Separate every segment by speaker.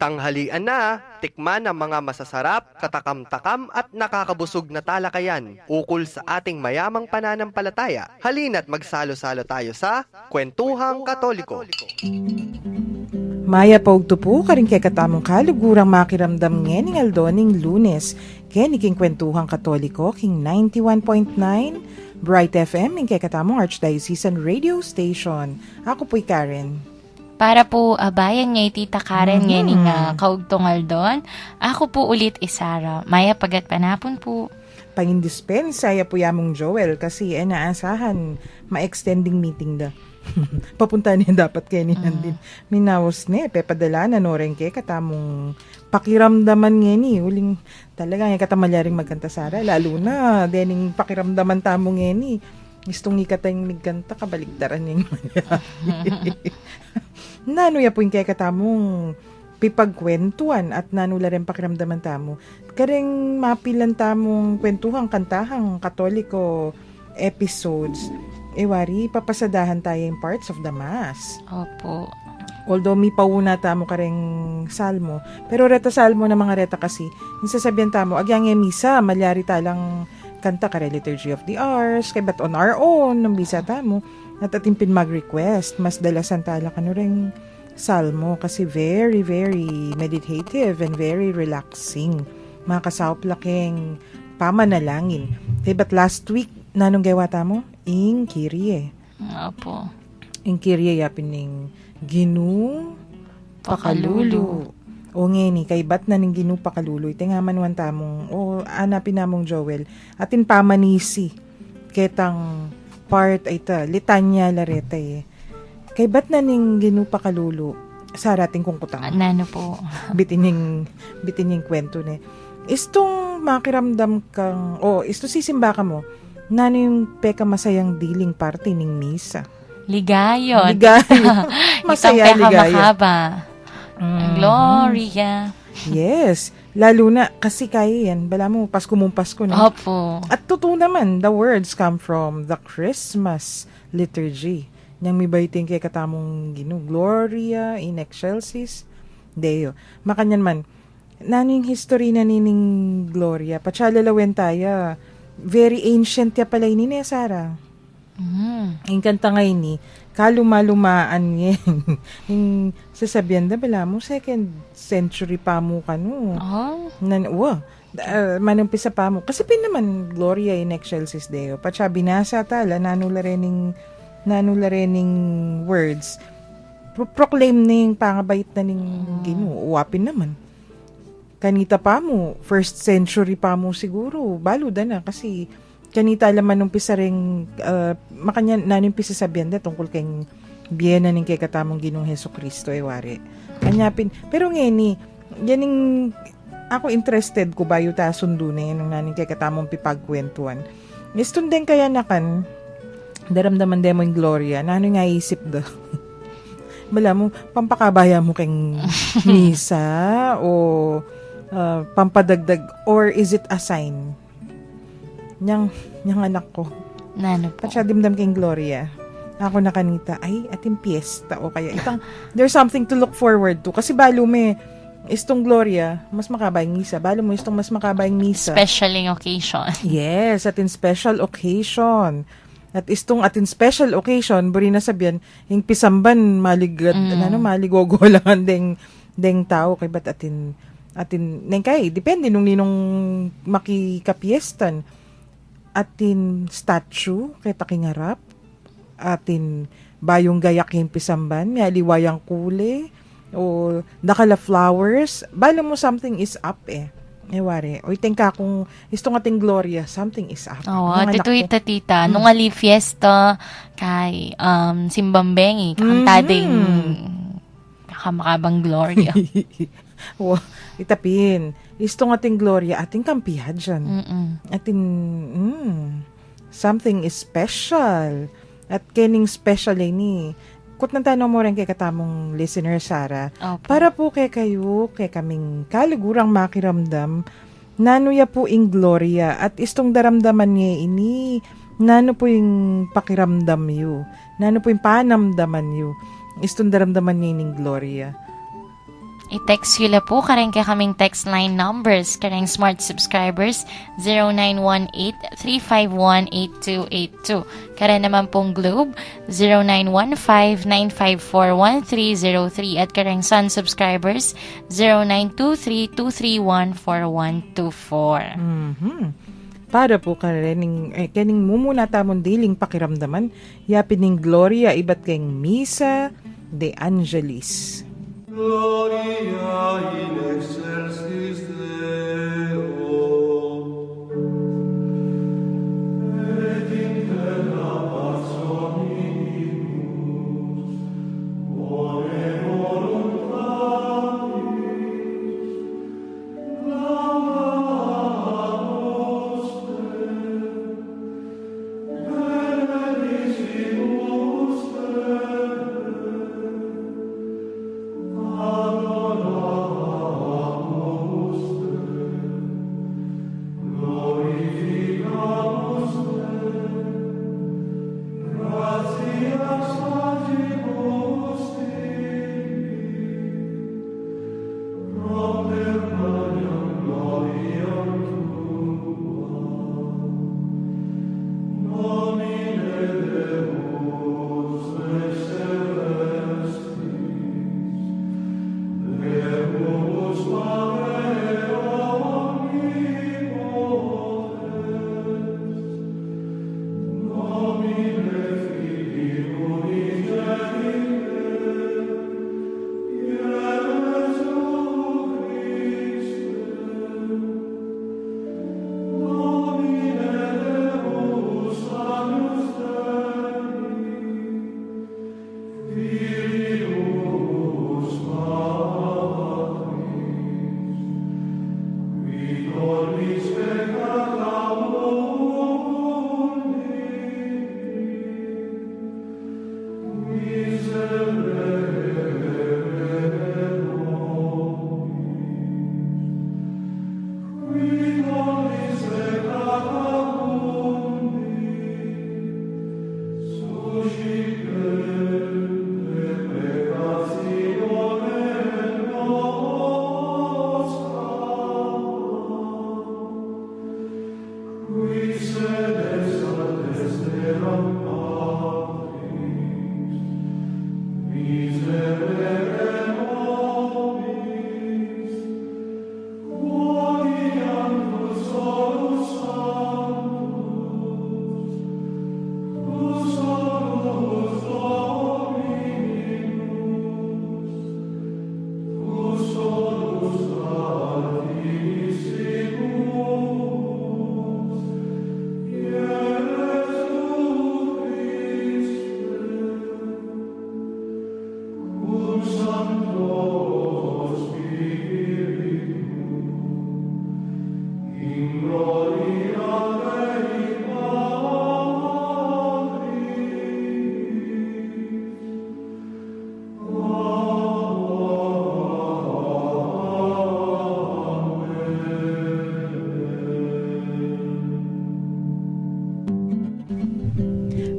Speaker 1: Tanghalian na, tikman ang mga masasarap, katakam-takam at nakakabusog na talakayan ukol sa ating mayamang pananampalataya. Halina't magsalo-salo tayo sa Kwentuhang Katoliko.
Speaker 2: Maya paugtupo karing kay katamong kalugurang makiramdam ngening aldoning Lunes. Keniking Kwentuhang Katoliko king 91.9 Bright FM ing kay katamong Archdiocesan Radio Station. Ako po'y Karen.
Speaker 3: Para po abayan nga Tita Karen ngayon nga kaugtongal doon. Ako po ulit Isara. Maya pagat panapon po.
Speaker 2: Pangindispensa ya po yamong Joel kasi naasahan ma-extending meeting da. Papunta niya dapat kayo din. Minawas ni, pepadala na no rin kay katamong pakiramdaman nga ni. Uling talaga nga katamalyaring magkanta Sara. Lalo na, dening pakiramdaman tamong nga ni. Gustong ikatayong nigkanta, kabaligtaran yung nano ya po yung kaya katamong pipagkwentuhan at nanula rin pakiramdaman tamo. Karing mapilan tamong kwentuhang kantahang Katoliko episodes. Wari, papasadahan tayo yung parts of the Mass.
Speaker 3: Opo.
Speaker 2: Although may pauna tamo karing salmo. Pero reta salmo na mga reta kasi, yung sasabihan tamo, agyang misa, malyari talang kanta kare Liturgy of the Hours, kay but on our own, ng bisa tamo, at atimpin mag-request, mas dalasan tala ka ring salmo kasi very, very meditative and very relaxing. Makasawap laking pamanalangin. Kay but last week, nanong gawa tamo? Ing Kyrie.
Speaker 3: Opo.
Speaker 2: Ing Kyrie yapin ning Ginu Pakalulu. O ngeni, kay bat na ning Ginu Pakalulu. Ite nga manuan tamong, o anapin namong Joel, atin pamanisi. Ketang part ay ta, litanya lareta eh. Kay bat na ning Ginu Pakalulu, sarating kong kutang.
Speaker 3: Nano po.
Speaker 2: bitin yung kwento ni. Istong makiramdam kang, isto sisimba ka mo, nano yung peka masayang diling parte ning misa.
Speaker 3: Ligayon.
Speaker 2: Masaya, ligayon.
Speaker 3: Mahaba. Gloria.
Speaker 2: Yes. Lalo na, kasi kaya yan. Bala mo, Pasko mong Pasko na.
Speaker 3: Opo.
Speaker 2: At totoo naman, the words come from the Christmas liturgy. Niyang may baiting kay katamong Gloria in excelsis Deo. Makanyan man, nano yung history na nining Gloria? Patsyalalawen tayo. Very ancient ya pala ini ni Sara. Yung kanta ngayon ni, kalumalumaan yan. Yung sasabihan na bala mo, 2nd century pa mo ka no. Manumpisa pa mo. Kasi naman, Gloria in excelsis Deo. Patsa binasa tala, nanula rening words. Proclaim ning pangabait na ning Ginoo. Uwapin naman. Kanita pa mo, 1st century pa mo siguro. Baluda na kasi kanita laman numpisa ring makanya nanumpisa sabihan da tungkol kay biyena ning kay katamong Ginoong Hesukristo wari. Kanyapin. Pero ngeni, yaning ako interested ko bayo ta sundo na yung naning kay katamong pipagkwentuhan. Nistunden kaya nakan daramdaman demo yung Gloria. Nano nga isip da? Bala mo, pampakabaya mo keng misa o pampadagdag or is it a sign? Nyang anak ko.
Speaker 3: Nano po.
Speaker 2: Patsa dimdam keng Gloria. Ako na kanita, ay, ating piyesta o kaya itang, there's something to look forward to. Kasi balo me, istong Gloria, mas makabayang misa. Balo mo, istong mas makabayang misa.
Speaker 3: Special occasion.
Speaker 2: Yes, atin special occasion. At istong atin special occasion, buri na sabihan, yung pisamban, maligogo lang deng tao. Kaya ba't atin, neng kay, depende nung ninong makikapiestan. Atin statue, kaya takingarap. Atin bayong gayak yung pisamban, may aliwayang kule, o nakala flowers. Bala mo something is up wari. O itingka kung istong ating Gloria, something is up.
Speaker 3: Oo, tituwi tita. Nung ali fiesta kay Simbambengi, kakantading kamakabang Gloria.
Speaker 2: Itapin. Istong ating Gloria, ating kampihan dyan. Ating, something is special. At kening special ni, kut nang tanong mo rin kay katamong listener, Sara, para po kay kayo, kay kaming kaligurang makiramdam, nanuya po ing Gloria, at istong daramdaman niya ini, nano po yung pakiramdam yu, nano po yung panamdaman yu, istong daramdaman niya ining Gloria.
Speaker 3: I-text yula po kareng ka kaming text line numbers kareng smart subscribers 0918-351-8282. Karen naman pong Globe 0915-954-1303 at kareng Sun subscribers 0923-231-4124.
Speaker 2: Para po kaning mumuna tamon diling pakiramdaman, yapin ning Gloria ibat kayong Misa de Angelis.
Speaker 4: Gloria in excelsis Deo, et in terra pax hominibus, bone voluntatis, clamamus Te, benedicimus Te,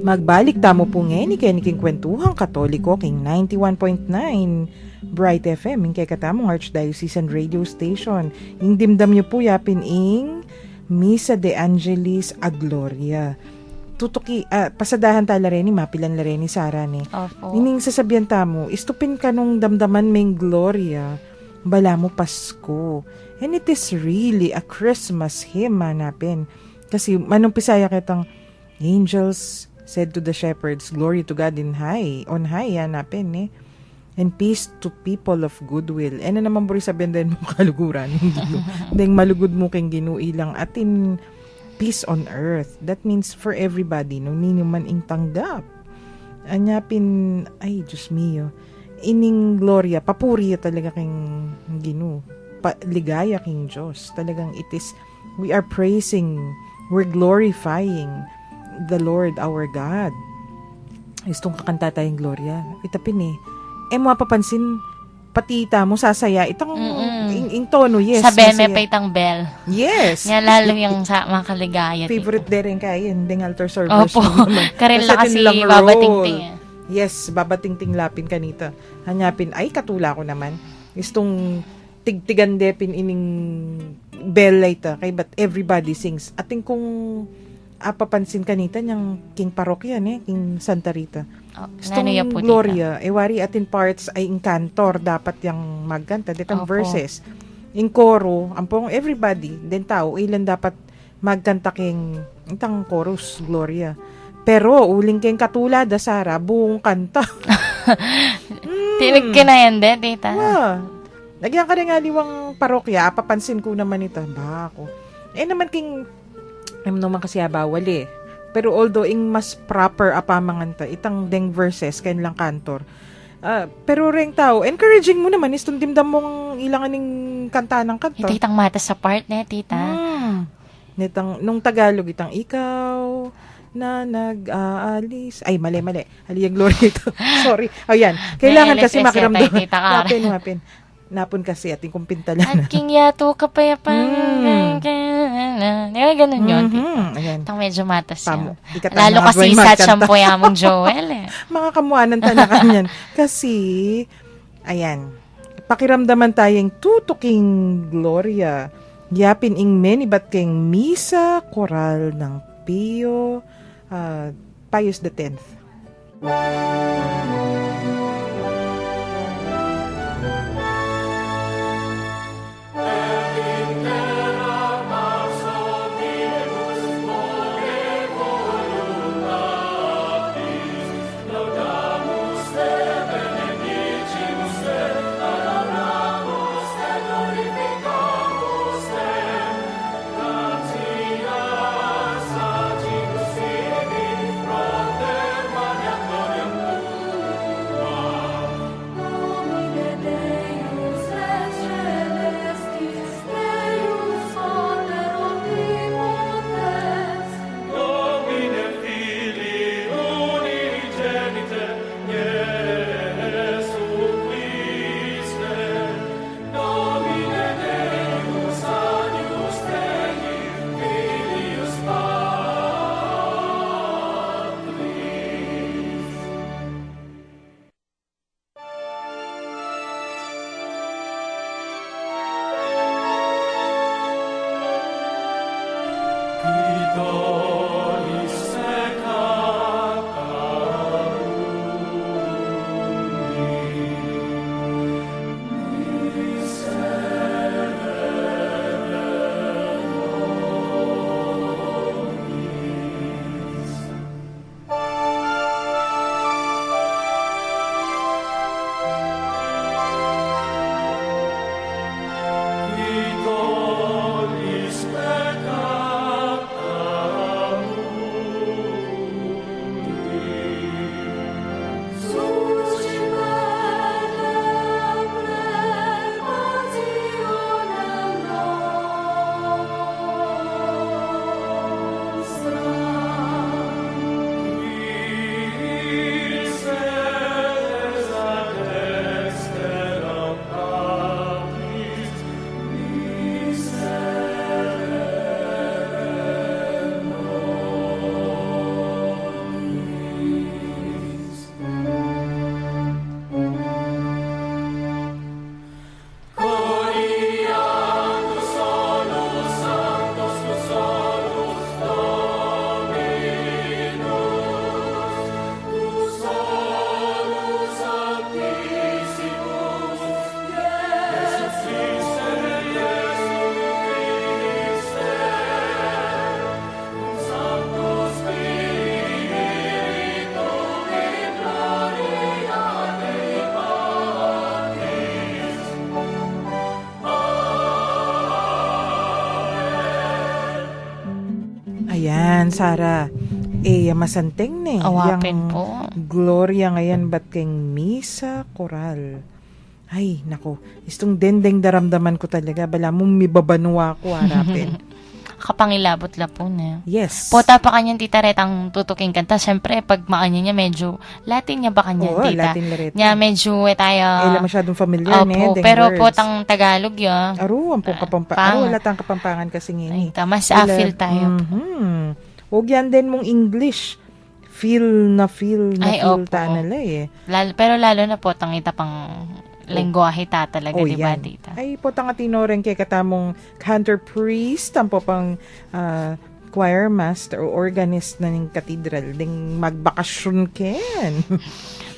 Speaker 2: Magbalik tamo po ngayon kiniking kwentuhang Katoliko king 91.9 Bright FM ing kay katamong Archdiocesan Radio Station. Ing dimdam nyo po yapin ing Misa de Angelis a Gloria. Tutuki, pasadahan tala rin ni mapilan la rin ni Sarah ni.
Speaker 3: Opo.
Speaker 2: Ining sasabihan tamo, istupin ka nung damdaman may Gloria, bala mo Pasko. And it is really a Christmas hymn hanapin. Kasi manong Pisaya kitang angels said to the shepherds, glory to God in high, on high, hanapin eh. And peace to people of goodwill. E na naman buri sabihin din mo kaluguran. Deng malugod mo keng ginuilang atin peace on earth. That means for everybody, no ninyo man ing tanggap. Anyapin, ay Diyos mio, ining gloria, papuri talaga keng ginu. Ligaya king Diyos. Talagang it is, we are praising, we're glorifying the Lord our God. Istong kakanta tayong Gloria. Itapin eh. Mapapansin, pati ita mo sasaya. Itong ing tono, yes.
Speaker 3: Sa beme
Speaker 2: masaya.
Speaker 3: pa itang bell.
Speaker 2: Yes.
Speaker 3: Nga lalo yung sa makaligaya.
Speaker 2: Favorite din kaya yun. Ding altar service.
Speaker 3: Opo. Karil na kasi babatingting.
Speaker 2: Yes, babatingting lapin kanita. Hanyapin, ay katula ko naman. Istong tigtigan depin ining bellay ta, kay but everybody sings. Ating kung apapansin kanita niyang king parokya, king Santa Rita.
Speaker 3: Oh,
Speaker 2: Istong
Speaker 3: nano ya po, tita?
Speaker 2: Gloria, wari atin parts ay in cantor, dapat yung magkanta, ditang
Speaker 3: Opo.
Speaker 2: verses. In coro, ampong everybody, then tao, ilan dapat magkanta king itang chorus, Gloria. Pero, uling keng katulada, Sara, buong kanta.
Speaker 3: Tinig ka na yan din, tita.
Speaker 2: Nagyan ka rin nga liwang parokya, papansin ko naman ito. Ba ako? Naman king, naman kasi bawal eh. Pero although, ing mas proper apamanganta, itang deng verses, kain lang kantor. Pero ring tao, encouraging mo naman, istundimdam mong ilangan ng kanta ng kanta.
Speaker 3: Itang mata sa part na, tita.
Speaker 2: Nung Tagalog, itang ikaw na nag-aalis. Ay, mali. Haliyang glory ito. Sorry. Ayan. Kailangan
Speaker 3: May
Speaker 2: kasi
Speaker 3: LSS
Speaker 2: makiramdam.
Speaker 3: yata, Tita Karen.
Speaker 2: Napin. Napon kasi ating kumpintalan.
Speaker 3: At king yato kapayapang ganun yun.
Speaker 2: Ayan.
Speaker 3: Itang medyo matas
Speaker 2: Tamo.
Speaker 3: yan.
Speaker 2: Ikatang
Speaker 3: Lalo
Speaker 2: mga
Speaker 3: kasi
Speaker 2: buhay
Speaker 3: sa
Speaker 2: magkanta.
Speaker 3: champo yamong Joel eh.
Speaker 2: Mga kamuanan tayo kanyan. Kasi, ayan, pakiramdaman tayong tutuking Gloria. Yapin ing meni bat keng misa koral ng Pio Pius X.
Speaker 4: Domine Filii unigenite, Iesu Christe, Domine Deus Agnus Dei, Filius Patris. Quitoris seccata Quitoris peccata
Speaker 2: Ayan, Sara. Masanteng ne.
Speaker 3: Awapin
Speaker 2: Yang
Speaker 3: po.
Speaker 2: Gloria ngayon ba't keng misa koral. Ay, nako. Istong dendeng daramdaman ko talaga. Bala mong mibabanwa ko harapin.
Speaker 3: Kapangilabot la po na.
Speaker 2: Yes.
Speaker 3: Pota pa kanyang tita Ret ang tutuking kanta. Siyempre, pag maanya niya medyo, Latin niya ba kanyang
Speaker 2: Oo,
Speaker 3: tita?
Speaker 2: Latin Lareta.
Speaker 3: Niya medyo tayo.
Speaker 2: Ay, masyadong familiar
Speaker 3: Opo,
Speaker 2: deng
Speaker 3: pero
Speaker 2: words.
Speaker 3: potang Tagalog ya.
Speaker 2: Aro, ang pong
Speaker 3: Pang.
Speaker 2: wala tang kapampangan kasi
Speaker 3: Ay,
Speaker 2: ngini.
Speaker 3: mas afil tayo.
Speaker 2: Huwag yan din mong English. Feel na
Speaker 3: Ay,
Speaker 2: feel
Speaker 3: opo.
Speaker 2: ta nila eh.
Speaker 3: Pero lalo na po, tangita pang lengguwahe ta talaga, di ba,
Speaker 2: yan.
Speaker 3: tita?
Speaker 2: Ay, potang atino rin kay katamong cantor priest, tampo pang choir master o organist na ng cathedral, ding magbakasyon ken.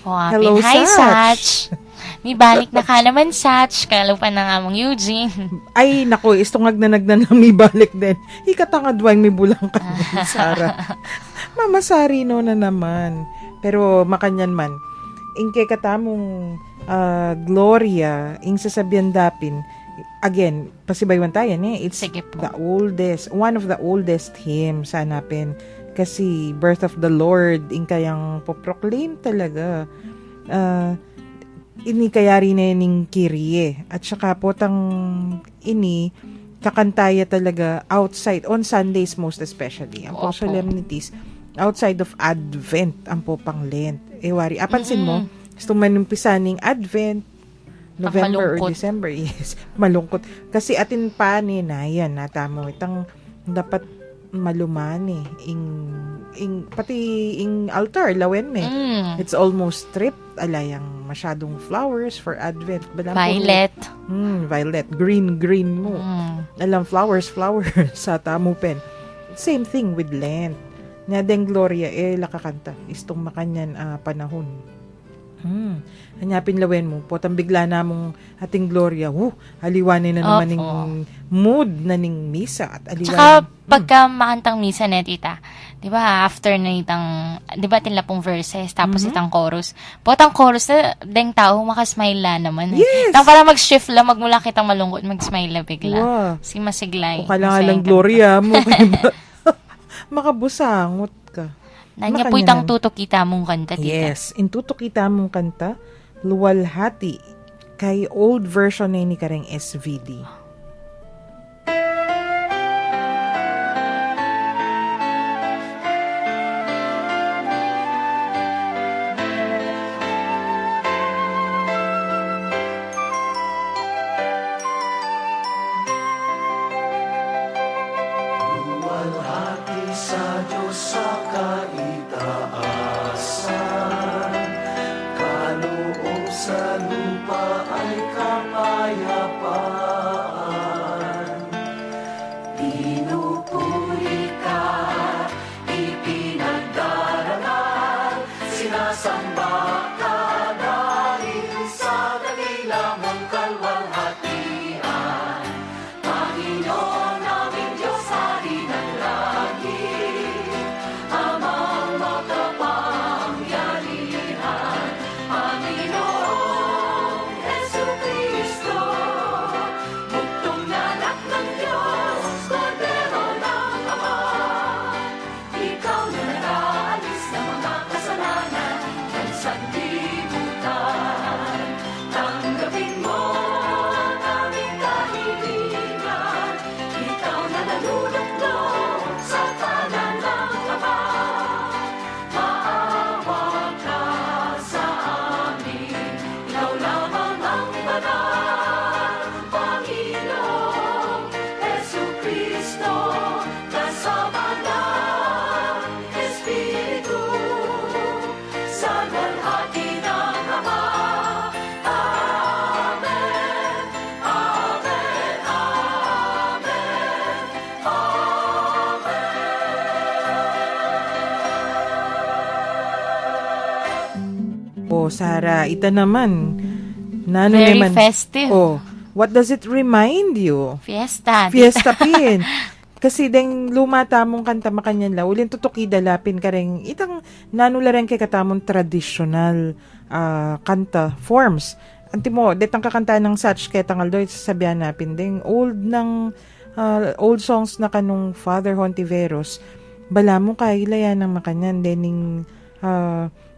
Speaker 2: Hello,
Speaker 3: Hi,
Speaker 2: Satch.
Speaker 3: Satch. May balik na ka naman, Satch. Kalupan na nga mong Eugene.
Speaker 2: Ay, nako, istungag na may balik din. Ikatangadwang may bulang ka din, Sarah. Mama Sarino na naman. Pero makanyan man, ingke katamong Gloria, ing sasabihan dapin, again, pasibaywan tayo, it's
Speaker 3: Sige po.
Speaker 2: one of the oldest hymns, hanapin. Kasi birth of the Lord, ing kayang poproclaim talaga. Ini kaya rin na ning Kyrie. At saka potang ini, kakantaya talaga outside, on Sundays most especially. Ang
Speaker 3: Opo.
Speaker 2: solemnities, outside of Advent, ang po pang Lent. Wari, apansin mo, gusto manumpisa ning Advent, November or
Speaker 3: Malungkot.
Speaker 2: December. Yes, malungkot. Kasi atin pa ni na yan, natamo. Itang dapat malumani. Pati ing altar, lawen me. It's almost stripped. Alayang masyadong flowers for Advent. Balang
Speaker 3: Violet.
Speaker 2: Violet. Green mo. Alam, flowers sa tamo pen. Same thing with Lent. Nadeng Gloria, lakakanta. Istong makanyan panahon. Hanyapin lawen mo. Potang bigla na mong ating Gloria. Aliwanin na naman
Speaker 3: Opo.
Speaker 2: ning mood na ning misa. At aliwanin.
Speaker 3: Tsaka, pagka makantang misa na, tita, di ba, after na itang, di ba, tinla pong verses, tapos itang chorus. Potang chorus na, deng tao, makasmile la naman.
Speaker 2: Yes!
Speaker 3: Tang para mag-shift lang, magmula kitang malungkot, mag-smile la bigla.
Speaker 2: Wow.
Speaker 3: Si masiglay.
Speaker 2: O kala nga lang
Speaker 3: Masayang
Speaker 2: Gloria mo. Makabusangot ka.
Speaker 3: Nanya po
Speaker 2: Makanyanan.
Speaker 3: itang tutok kita mong kanta, tita.
Speaker 2: Yes. Intuto kita mong kanta, luwalhati, kay old version na ni kareng SVD.
Speaker 4: Luwalhati sa Diyos sa kaitaasan, kaloob sa lupa ay kapayapaan. Pinupuri ka, ipinagdarangal, sinasamba ka dahil sa dakila mong kalwalhatian. Panginoon naming Diyos, Hari ng langit, Amang makapangyarihan, Panginoong Jesucristo, buktong na anak ng Diyos, Kordero ng Ama. Ikaw na nag-aalis ng mga kasalanan ng sanlibutan. Tanggapin mo ang aming kahilingan, ikaw na naluluklok sa tanan ng Ama. Maawa ka sa amin, ikaw lamang ang banal, Panginoong Jesucristo, kasama ng Espiritu, sa luwalhati ng Ama. Amen, amen, amen,
Speaker 2: O, Sarah, ita naman. Nano
Speaker 3: Very
Speaker 2: naman.
Speaker 3: festive.
Speaker 2: Oh, what does it remind you?
Speaker 3: Fiesta.
Speaker 2: Fiesta pin. Kasi deng lumata mong kanta makanyan la, ulin tutuki dalapin ka rin, itang nanula rin kay katamong traditional kanta forms. Anti mo, detang kakanta ng such kay tangal doy, sasabihan napin deng old songs na kanong Father Hontiveros, bala mo kailaya ng makanyan, dening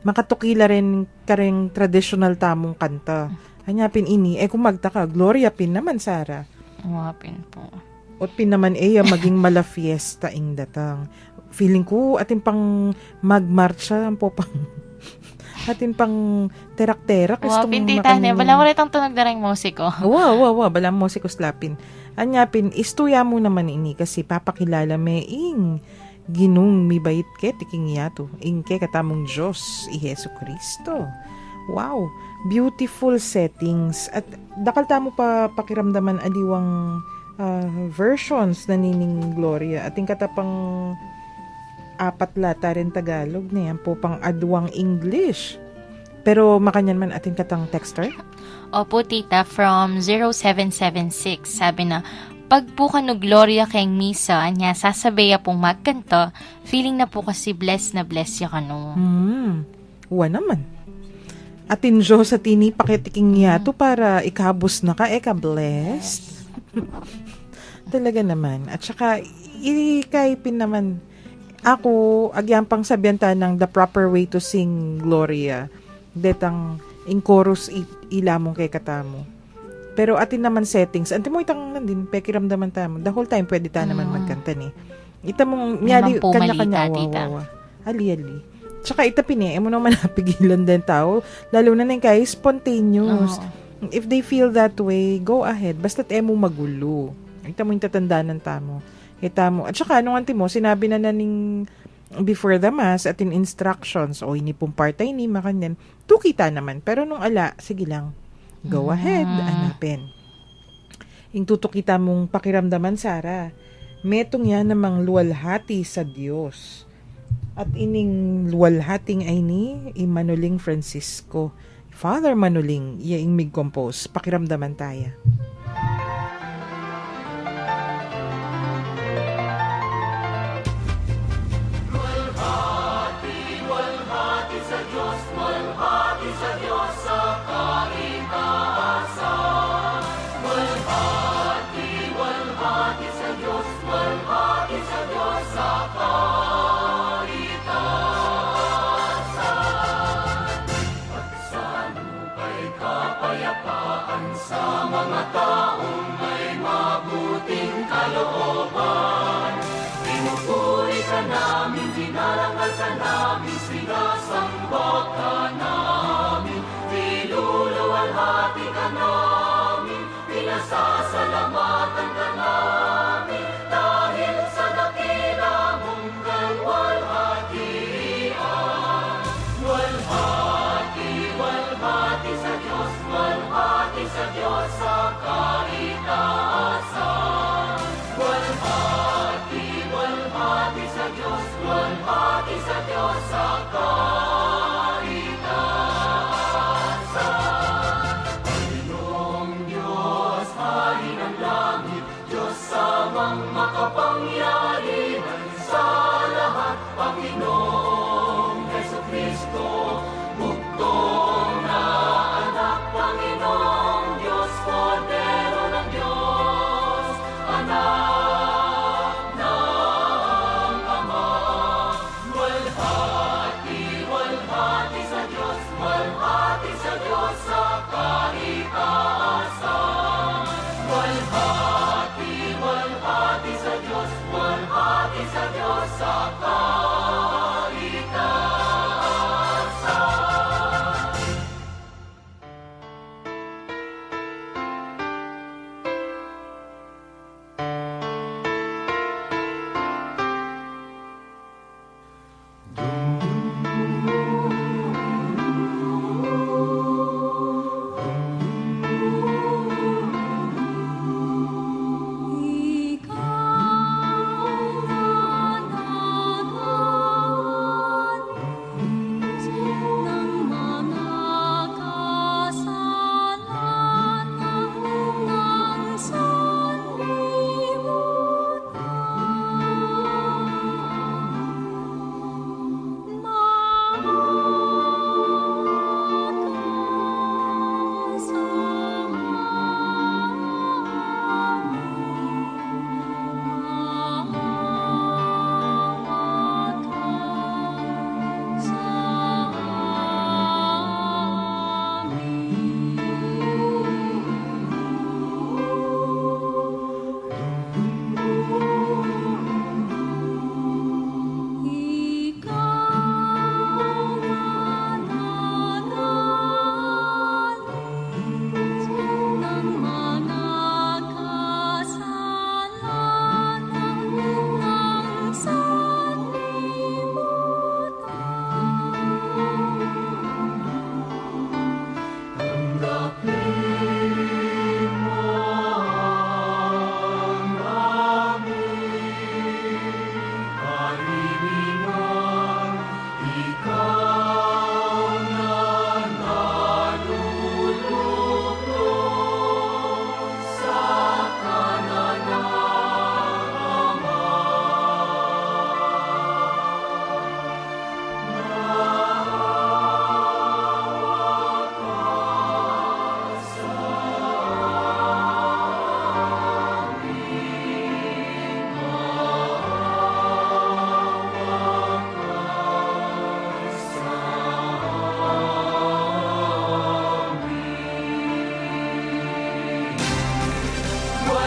Speaker 2: makatukila rin ka rin traditional tamong kanta. Hanyapin ini, kung magtaka, Gloria pin naman, Sarah.
Speaker 3: Umapin po.
Speaker 2: Ot pin naman maging mala fiesta ing datang. Feeling ko atin pang magmarcha po pang atin pang terak-terak.
Speaker 3: Umapin, tita. Bala mo rin itang tunog na rin musiko.
Speaker 2: Wow. Bala mo si Kuslapin. Anyapin, istuya mo naman ini kasi papakilala me ing ginung mi bait ke tiking yato. Ing ke katamong Diyos, i Jesu Kristo. Wow. beautiful settings. At dakal tamo pa pakiramdaman aliwang versions na nining Gloria. Ating katapang apat lata rin Tagalog na yan po pang adwang English. Pero makanyan man ating katang texter?
Speaker 3: Opo, tita, from 0776, sabi na, pag po kano Gloria kayong misa, anya sasabaya pong magkanto, feeling na po kasi bless na bless ya kano.
Speaker 2: Uwa naman. Atin Jo sa tini pakitiking yato para ikabos na ka, blessed. Talaga naman. At saka, ikaipin naman, ako, agyan pang sabihan ng the proper way to sing Gloria. Detang in chorus ilamong kay katamo. Pero atin naman settings, anti mo itang nandin, pekiramdaman tamo. The whole time pwede ta naman magkanta ni. Ita mong, miyali,
Speaker 3: po
Speaker 2: kanya-kanya,
Speaker 3: malita, tita.
Speaker 2: Ali. Tsaka itapin mo naman napigilan din tao. Lalo na nang kay spontaneous. If they feel that way, go ahead. Basta't mo magulo. Ita mo yung tatandaan ng tamo. Ita mo. At saka, nung anti mo, sinabi na naning before the mass at in instructions, o ini pong partay ni makanyan, tukita naman. Pero nung ala, sige lang. Go ahead, anapin. Yung tutukita mong pakiramdaman, Sarah, metong yan namang luwalhati sa Diyos. At ining luwalhating ay ni Manoling Francisco. Father Manoling, yaing mig-compose. Pakiramdaman tayo.
Speaker 4: Walhati sa Diyos, walhati sa Diyos sa kaitaasan. Walhati sa Diyos, walhati sa Diyos sa kaitaasan. Pagsalupay kapayapaan sa mga taong may mabuting kalooban. Pinupuri ka namin, dinarangal ka namin, sinasamba ka namin, niluluwalhati ka namin, pinasasalamatan ka namin, dahil sa dakila mong kalwalhatian. Walhati sa Diyos, walhati sa Diyos sa kaitaasan. Walhati sa Diyos sa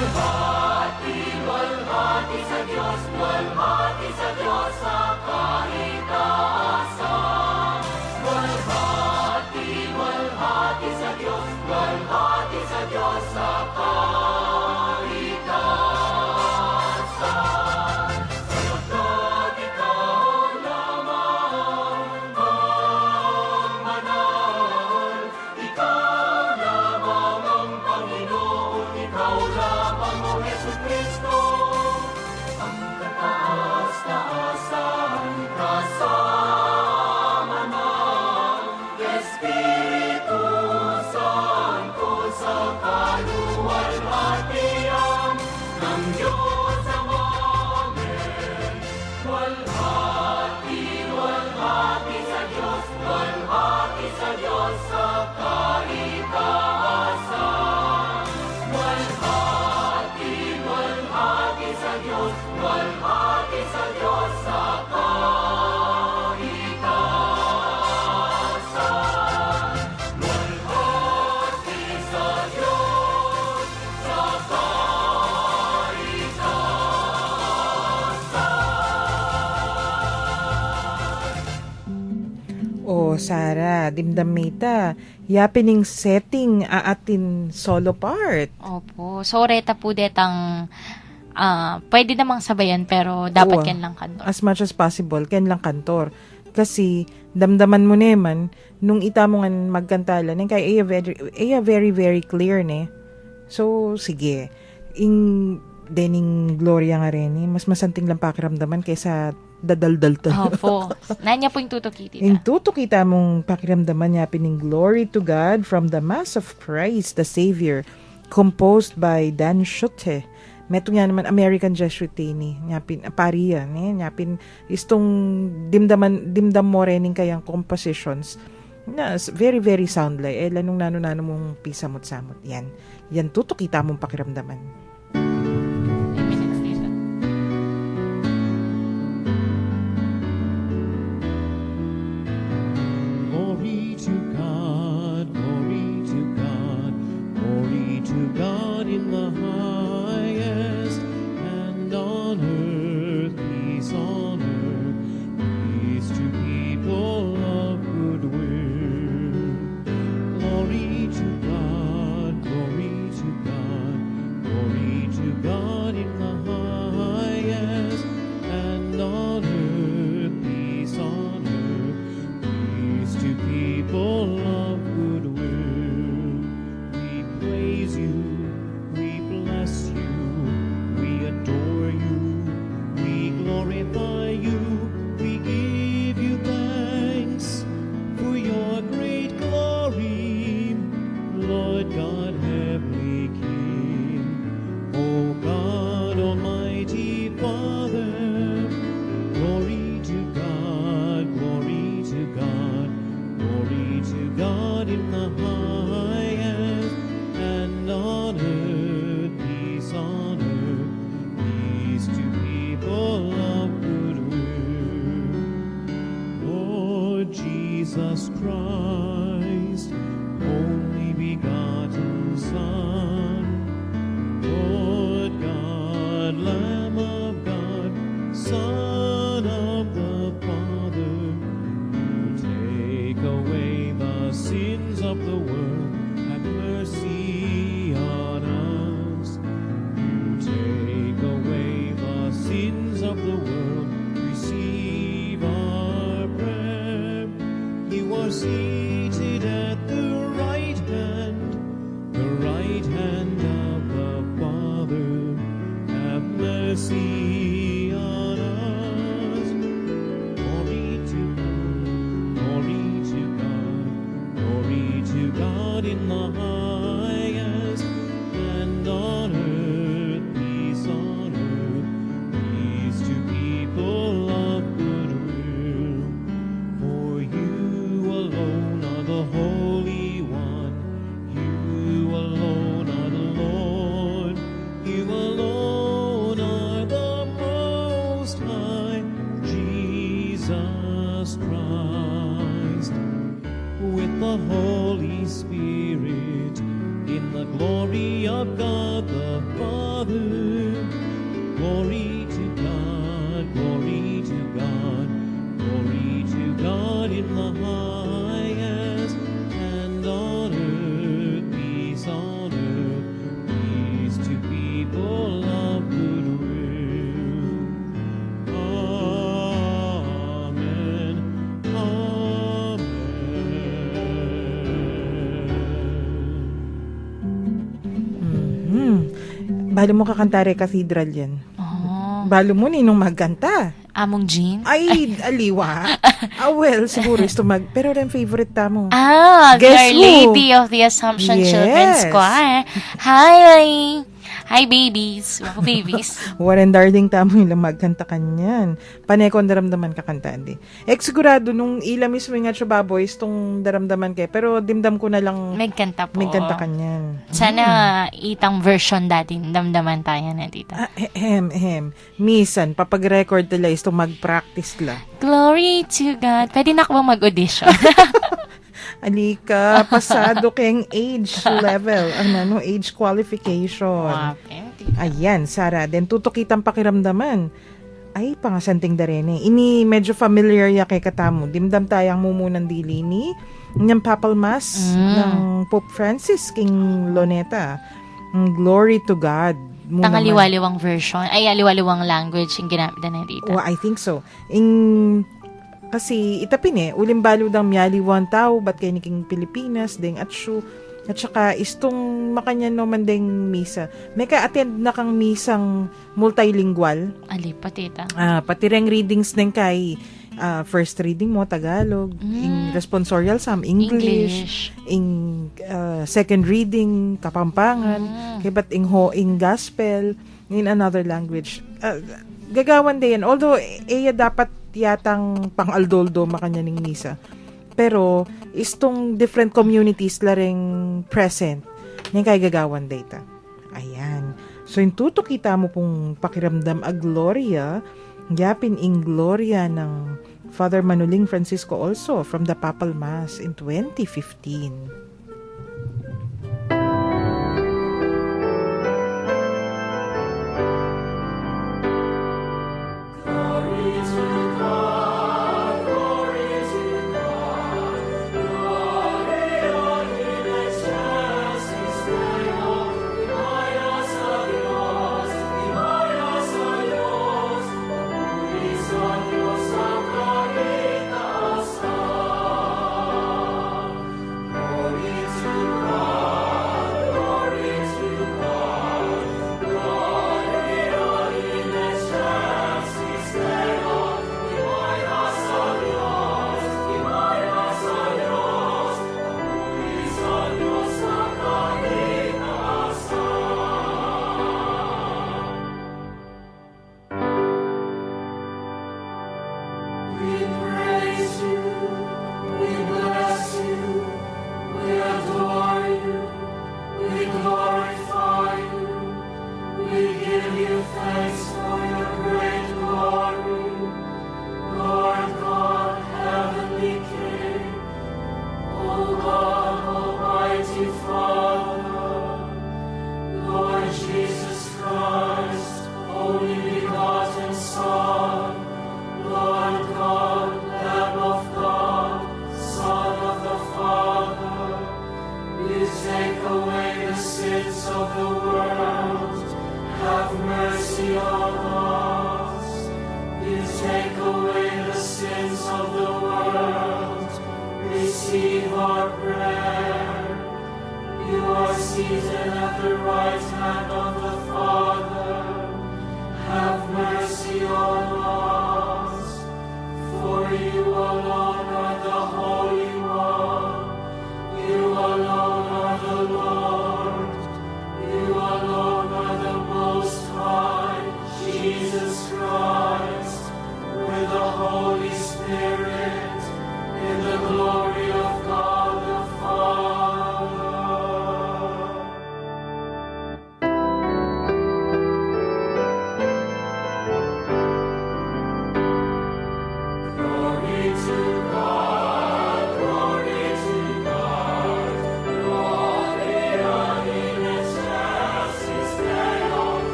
Speaker 4: Walhati sa Diyos, walhati sa Diyos sa kahitaasan. Walhati sa Diyos, walhati sa Diyos sa kahitaasan. Sapagkat ikaw lamang ang manal, ikaw lamang ang Panginoon, ikaw lamang o Jesucristo, ang kataas-taasan kasama ng Espiritu Santo sa kaluwalhatian ng Diyos Amamen. Walhati sa Diyos, walhati sa Diyos sa kahitaasan. Walhati sa Diyos, walhati sa Diyos sa kahitaasan. Walhati sa Diyos sa
Speaker 2: O Sarah, dimdamita, yapining setting aatin solo part.
Speaker 3: Opo. So, reta po detang pwede namang sabayan pero dapat
Speaker 2: Oo.
Speaker 3: yan lang kantor.
Speaker 2: As much as possible, ken lang kantor. Kasi, damdaman mo neman, nung ita mo nga magkantalan, kaya very, very clear ne. So, sige. Dening Gloria nga rin, mas masanting lang pakiramdaman kaysa dadaldal-tal.
Speaker 3: Opo. Nanya po yung tutuki, tita.
Speaker 2: Yung tutukita mong pakiramdaman niya pining Glory to God from the Mass of Christ the Savior, composed by Dan Schutte. Meto nga naman American Jesuit ni nyapin pariya ni nyapin istong dimdam mo rening kayang compositions na very very sound like lanong nano mong pisamot-samot yan tutukita mong pakiramdaman.
Speaker 5: Glory to God, glory to God, glory to God in the highest, and on earth peace on earth, peace to people of good will. Glory to God, glory to God, glory to God in the highest, and on earth peace on earth, peace to people of good will. We praise you, we bless you, we adore you, we glorify you, we give you thanks for your great glory, Lord God, heavenly King. O God, Almighty Father, glory to God, glory to God, glory to God in the highest, and on earth peace on earth, peace to people of good will. Lord Jesus Christ, only begotten Son, Lord God, Lamb of God, Son of the Father, you take away the sins of the world, have mercy on us. You take away the sins of the world, receive our prayer. You are seated at the right hand of the Father, have mercy on us. Glory to God, glory to God, glory to God in the highest, and on earth peace on earth, peace to people of good will. For you alone are the Holy One, you alone are the Lord, you alone are the Father. Glory to God, glory to God, glory to God in the highest, and on earth peace to people of good will. Amen, amen.
Speaker 2: Balo mo kakantare cathedral yan.
Speaker 3: Oh.
Speaker 2: Balo mo ninong magkanta.
Speaker 3: Among Jean?
Speaker 2: Ay, aliwa. Well, siguro is pero rin favorite ta mo.
Speaker 3: Our
Speaker 2: Guess who?
Speaker 3: Lady of the Assumption
Speaker 2: Yes.
Speaker 3: Children's Choir. Hi! Hi, babies. Wow, babies.
Speaker 2: Warren Darling tamo ilang magkanta kanyan. Panekon daramdaman kakanta di. Sigurado nung ila mismo nga siya boys tong daramdaman kay. Pero dimdam ko na lang
Speaker 3: May kanta po.
Speaker 2: may kanta kanyan.
Speaker 3: Sana itang version dati, damdaman tayo na dito.
Speaker 2: Misan, papag-record nila is to mag-practice la.
Speaker 3: Glory to God. Pwede na ako bang mag-audition?
Speaker 2: Alika, pasado kayong age level. Age qualification.
Speaker 3: Wow,
Speaker 2: Ayan, Sarah. Then, tutukitang pakiramdaman. Ay, pangasanting darene. Ini medyo familiar ya kay katamo. Dimdam tayang mumunan dili ni ng Papal Mass ng Pope Francis King Loneta. Glory to God.
Speaker 3: Tangaliwaliwang version. Ay, aliwaliwang language yung ginamit na dito.
Speaker 2: Oh, I think so. Kasi itapin ulimbalo dang miyaliwan tao, ba't kayo niking Pilipinas, deng atsyo, at saka istong makanyan no man deng misa. May ka-attend na kang misang multilingual.
Speaker 3: Ali, patita.
Speaker 2: Pati ring readings din kay first reading mo, Tagalog, in responsorial Sam, English. In second reading, Kapampangan, kay ba't ing gospel, in another language. Gagawan din. Although, dapat yatang pang-aldoldo makanya ning misa. Pero, istong different communities la ring present ning kay gagawan data. Ayan. So, yung tuto kita mo pong pakiramdam a Gloria, yapin in Gloria ng Father Manuling Francisco also from the Papal Mass in 2015.
Speaker 4: Gloria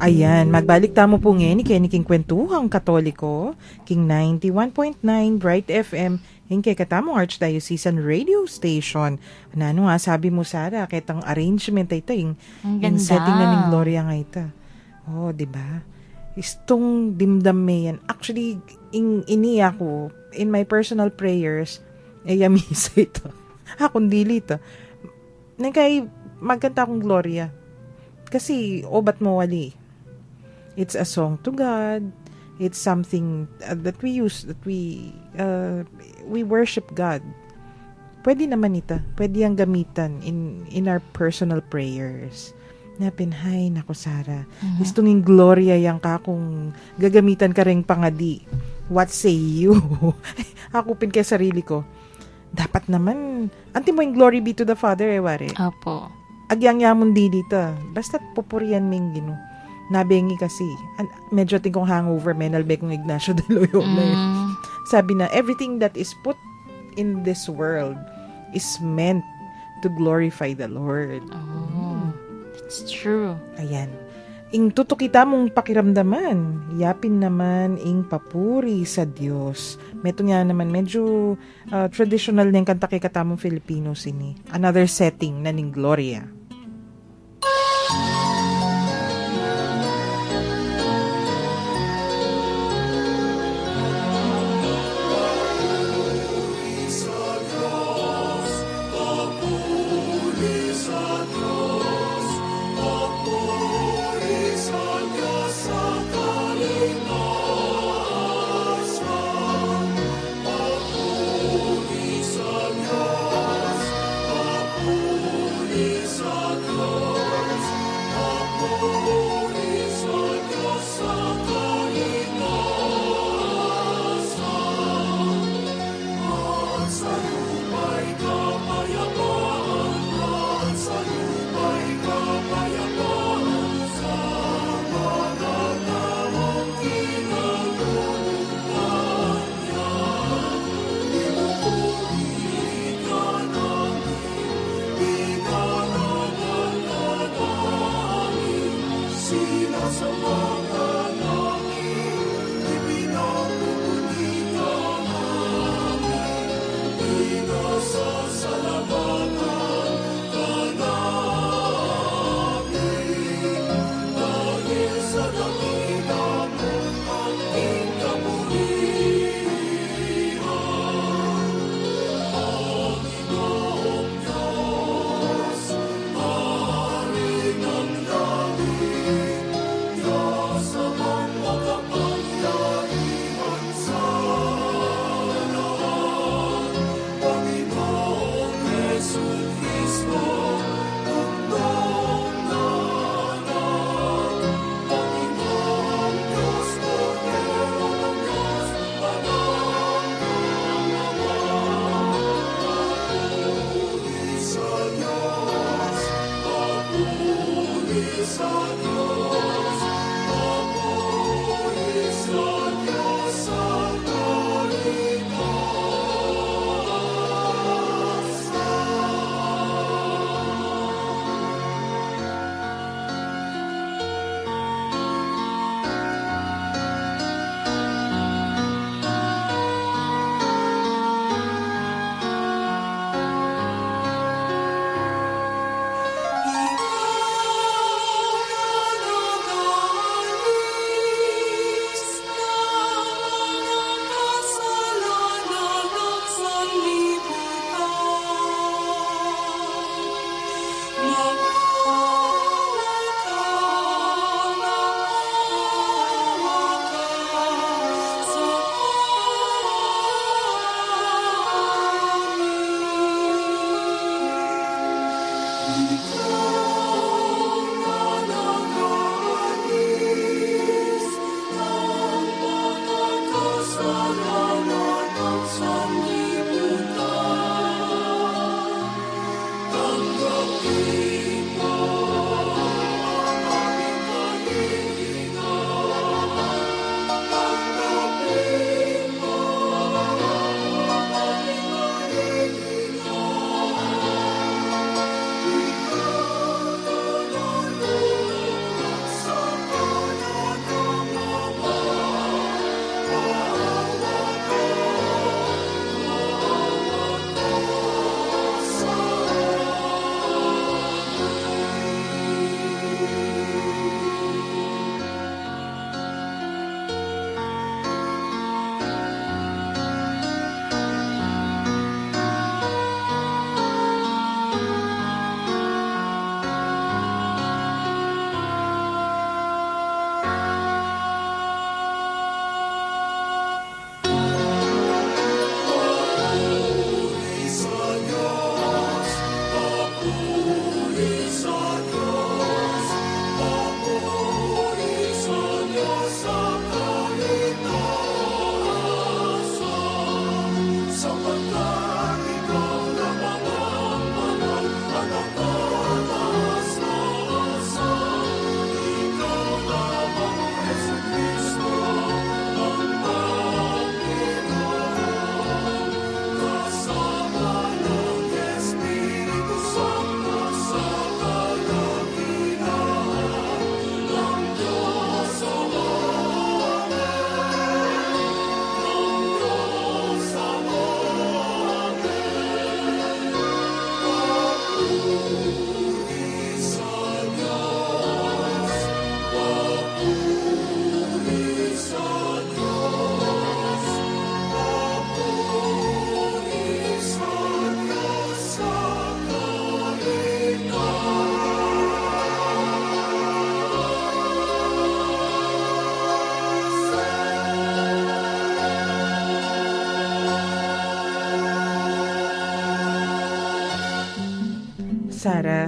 Speaker 2: Ayan, magbalik tamo po ngayon ni Kenny King Kwentuhang Katoliko, King 91.9 Bright FM, hingkay katamong Archdiocesan Radio Station. Ano nga, sabi mo Sara, kitang arrangement ay ito, yung setting na ng Gloria nga ito. Oh, di ba? Istong dimdam may yan. Actually, iniya ko, in my personal prayers, misa ito. Akong dili ito. Nagkay, magkanta akong Gloria. Kasi, ba't mo wali? It's a song to God. It's something that we use, that we worship God. Pwede naman ito. Pwede yung gamitan in our personal prayers. Napinhay, nako Sara. Istong yung Gloria yang kakong gagamitan ka rin pangadi. What say you? Ako pin kay sarili ko. Dapat naman, anti mo yung glory be to the Father, wari.
Speaker 3: Opo.
Speaker 2: Agyang yamon di dito. Basta't pupurian ming gino. Nabengi kasi. Medyo tingkong hangover, menalbe kong Ignacio de Loyola. Sabi na, everything that is put in this world is meant to glorify the Lord.
Speaker 3: Oh, that's true.
Speaker 2: Ayan. Ing tutukita mong pakiramdaman. Yapin naman ing papuri sa Diyos. Meto nga naman, medyo traditional na yung kanta kay katamong Filipino sini. Another setting na ning Gloria.
Speaker 4: Isa
Speaker 2: Sarah,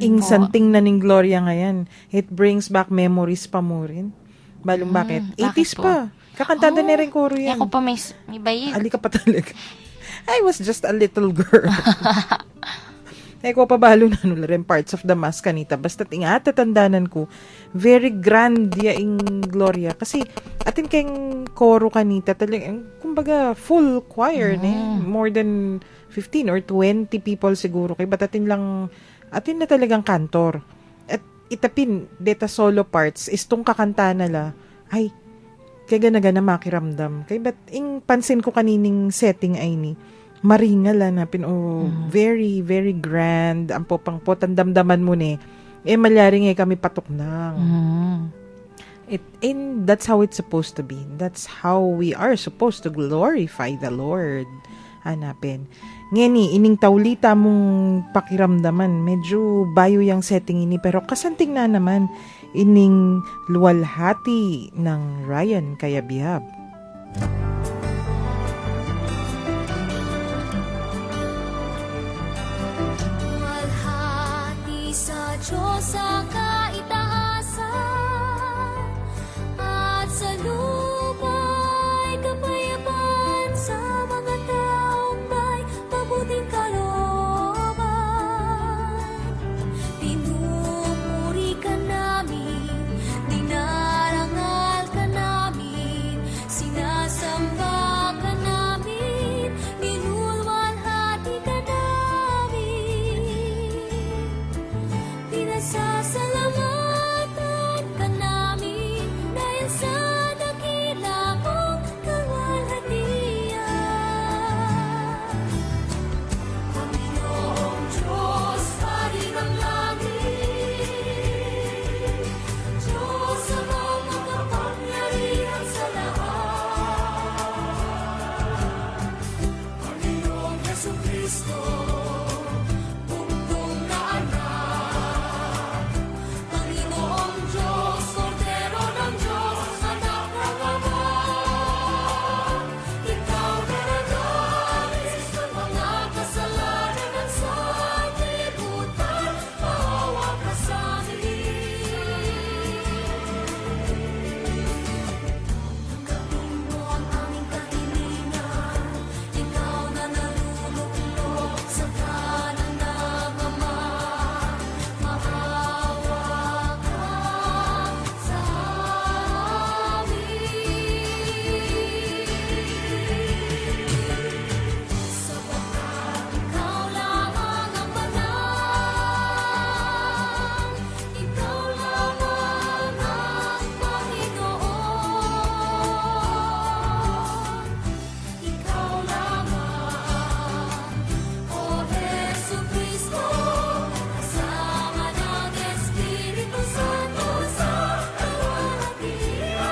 Speaker 2: ingsanting na ning Gloria ngayon. It brings back memories pa mo rin. Balong bakit?
Speaker 3: Bakit
Speaker 2: 80s
Speaker 3: po?
Speaker 2: pa. Kakantada na rin koro yan.
Speaker 3: Ako pa may bayid.
Speaker 2: Ali ka pa talaga. I was just a little girl. Ko pa balo na nula rin parts of the mass kanita. Basta tatandanan ko, very grand yaing Gloria. Kasi atin kayong koro kanita, talagang, kumbaga, full choir, more than 15 or 20 people siguro. Kaya ba't atin na talagang kantor. At itapin, deta solo parts, istong kakanta nala, ay, kaya gana makiramdam. Kaya ba't pansin ko kanining setting ay ni, maringal hanapin, very, very grand. Ang popang-pot, ang damdaman mo ni, malyaring kami patok nang. And that's how it's supposed to be. That's how we are supposed to glorify the Lord. Hanapin. Ngeni, ining taulita mong pakiramdaman, medyo bayo yung setting ini, pero kasanting na naman, ining luwalhati ng Ryan Kayabihab.
Speaker 4: Luwalhati sa Diyos ang kaitaasan, at sa luma'y kapayapaan sa mga taong may mabuting kalooban. Pinupuri ka namin, dinarangal ka namin, sinasamba ka namin, niluluwalhati ka namin. Pinasasalamatan ka namin dahil sa dakila mong kaluwalhatian. Panginoong Diyos, Hari ng langit, Diyos sa mga kapangyarihan sa lahat. Panginoong Jesucristo, bugtong na anak. Panginoong Diyos, Kordero ng Diyos, anak ng Ama. Ikaw na nagalis ng mga kasalanan at sanlibutan, maawa ka sa amin. Tanggapin mo ang aming kahilingan, ikaw na naluluklok sa kanan ng Ama. Maawa ka sa amin. Sapagkat ikaw lamang ang banal, ikaw lamang ang Panginoon. Ikaw lamang, O Jesucristo, kasama ng Espiritu Santo sa kaluwalhatian.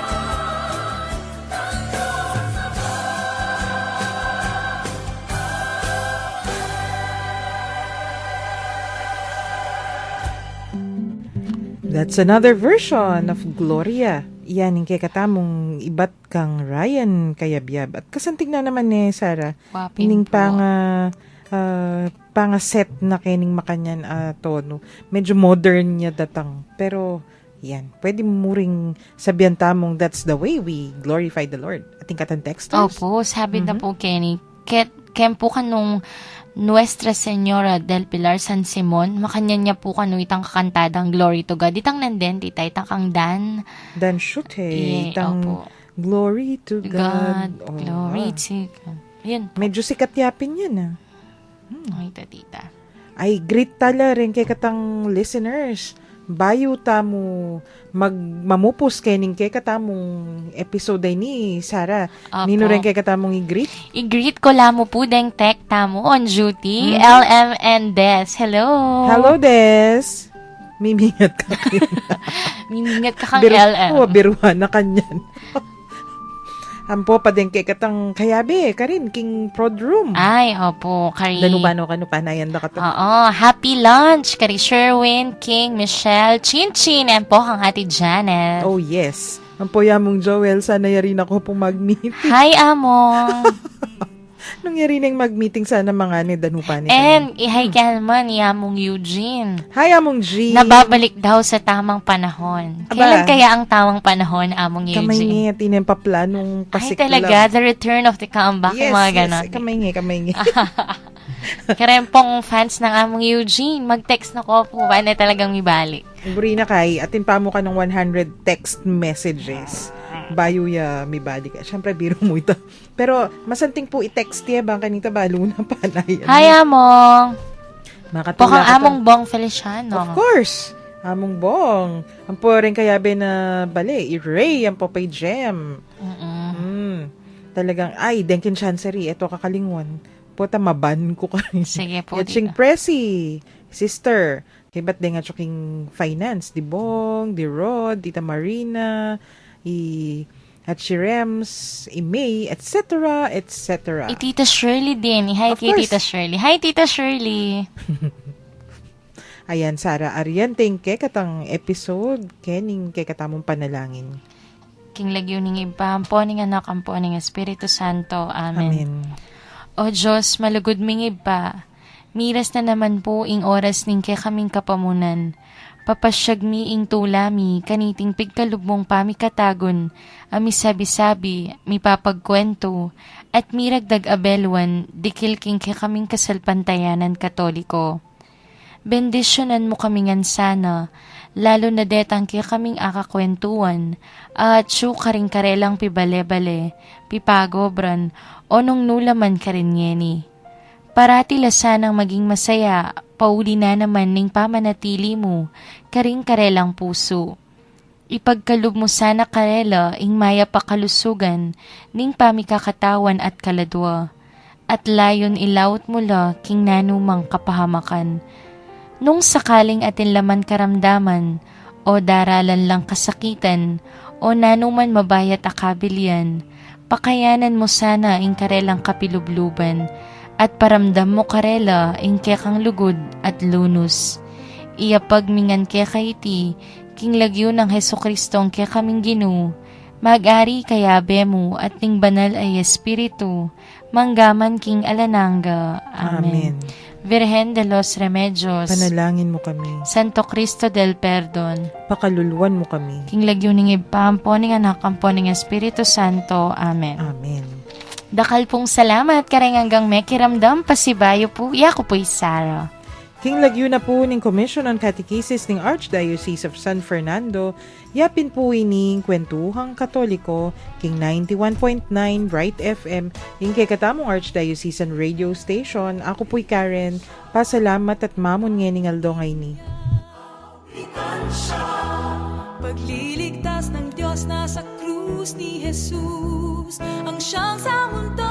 Speaker 2: That's another version of Gloria. Yan, yung katamong ibat kang Ryan Kayabihab. At kasantig na naman Sarah.
Speaker 3: Wapin
Speaker 2: Ining
Speaker 3: po.
Speaker 2: panga set na kining makanyan tono. Medyo modern niya datang. Pero, yan. Pwede mo ring sabihan tamong that's the way we glorify the Lord. Ating katang texters.
Speaker 3: Opo, sabi na po Kenny, kem po kanong Nuestra Señora del Pilar San Simon, makanyan niya po kanu itang kakantadang Glory to God. Itang nanden, itay itang kang Dan.
Speaker 2: Dan shoot itang
Speaker 3: opo.
Speaker 2: Glory to
Speaker 3: God,
Speaker 2: God.
Speaker 3: glory to God. Yun po.
Speaker 2: Medyo sikat yapin yan
Speaker 3: Ay, tita.
Speaker 2: Ay, great tala rin kay katang listeners. Bayo tamo mamupos kening kay katamong episode ay ni Sarah.
Speaker 3: Apo.
Speaker 2: Nino rin kay katamong i-greet.
Speaker 3: I-greet ko lamo po deng tech tamo on duty. LMN Des. Hello.
Speaker 2: Hello, Des. Mimingat ka.
Speaker 3: Mimingat ka kang LM.
Speaker 2: Biruhan na kanyan. Ampo pa din kay katang kayabe, karin, king prod room.
Speaker 3: Ay, opo. Kari.
Speaker 2: Danubano ka no panayan da ka to.
Speaker 3: Oo. Happy lunch. Kari Sherwin, King, Michelle, Chin Chin, and po kang ati Janet.
Speaker 2: Oh, yes. Ampo yamong Joel, sana yarin ako pong mag-meet.
Speaker 3: Hi, Among.
Speaker 2: Nangyari na yung mag-meeting sana mga ni Danupa ni
Speaker 3: And, ihay kalman ni Among Eugene.
Speaker 2: Hi, Among G.
Speaker 3: Nababalik daw sa tamang panahon.
Speaker 2: Aba.
Speaker 3: Kailan kaya ang tamang panahon, Among
Speaker 2: Kamay
Speaker 3: Eugene?
Speaker 2: nga, tinempaplanong
Speaker 3: Ay,
Speaker 2: pasiklab.
Speaker 3: talaga, the return of the comeback,
Speaker 2: Yes,
Speaker 3: mga
Speaker 2: yes.
Speaker 3: ganon.
Speaker 2: Kamay nga.
Speaker 3: Karempong fans ng Among Eugene, mag-text na ko po ba na talagang ibalik.
Speaker 2: Burina kay, atin pa mo ka ng 100 text messages. Bayo ya, may bali ka. Siyempre, biro mo ito. Pero, masanting po i-text ya, bang kanita balo na panay.
Speaker 3: Hi, Among!
Speaker 2: Makatula
Speaker 3: Pokang
Speaker 2: ka
Speaker 3: Among Bong Feliciano.
Speaker 2: Of course! Among Bong. Ang po rin kaya na bali. I-Ray, ang Popeye Gem. Talagang, ay, Denkin Chancery. Ito kakalingwan. Puta, maban ko ka rin.
Speaker 3: Sige po,
Speaker 2: Yatching
Speaker 3: tita.
Speaker 2: Presi. Sister. Kaya ba't di nga tsuking finance? Di Bong, di Rod, Tita Marina, at si Rems, May, etc., etc.
Speaker 3: Tita Shirley din. Hi
Speaker 2: Of
Speaker 3: kay
Speaker 2: course.
Speaker 3: Tita Shirley. Hi, Tita Shirley.
Speaker 2: Ayan, Sara Ariente, ke katang episode, kening ke katamong panalangin.
Speaker 3: King lagyo ning iba, ampo ning anak, ampo ning Espiritu Santo. Amen.
Speaker 2: Amen.
Speaker 3: O Diyos, malugod ming iba. Miras na naman po ing oras ning kay kaming kapamunan. Papasyag mi ing tulami, kaniting pigkalubmong pamikatagon, ami sabi-sabi, mi papagkwento, at miragdag abelwan, dikil king kay kaming kasalpantayanan katoliko. Bendisyonan mo kamingan sana, lalo na detang kaya kaming akakwentuan, at siyo karing karelang pibale-bale, pipagobran, o nung nulaman ka rin ngeni. Parati lasanang maging masaya, pauli na naman ning pamanatili mo, karing karelang puso. Ipagkalub mo sana karela, ing maya pakalusugan, ning pamikakatawan at kaladwa. At layon ilawot mula, king nanumang kapahamakan. Nung sakaling atin laman karamdaman, o daralan lang kasakitan, o nanuman mabayat akabilian, pakayanan mo sana ing karelang kapilubluban, at paramdam mo karela ing kekang lugod at lunus. Iyapag mingan keka iti, king lagyo ng Heso Kristong kekaming ginu, mag-ari kaya bemo at ning banal ay espiritu, manggaman king alananga. Amen.
Speaker 2: Amen.
Speaker 3: Virgen de los Remedios,
Speaker 2: Panalangin mo kami.
Speaker 3: Santo Cristo del Perdon,
Speaker 2: Pakaluluan mo kami.
Speaker 3: king lagyo ning ipampo ning anak ampo ning Espiritu Santo. Amen.
Speaker 2: Amen.
Speaker 3: Dakal pong salamat kareng hanggang mekiramdam pasibayo po. Iya ko po Sara.
Speaker 2: King lagyo na po ning Commission on Catechesis ng Archdiocese of San Fernando, yapin po ining Kwentuhang Katoliko, King 91.9 Bright FM, yung kay katamong Archdiocesan Radio Station. Ako po'y Karen, pasalamat at mamon ngening aldongay ni.
Speaker 4: Pagliligtas ng Diyos na sa krus ni Jesus, ang siyang sa mundo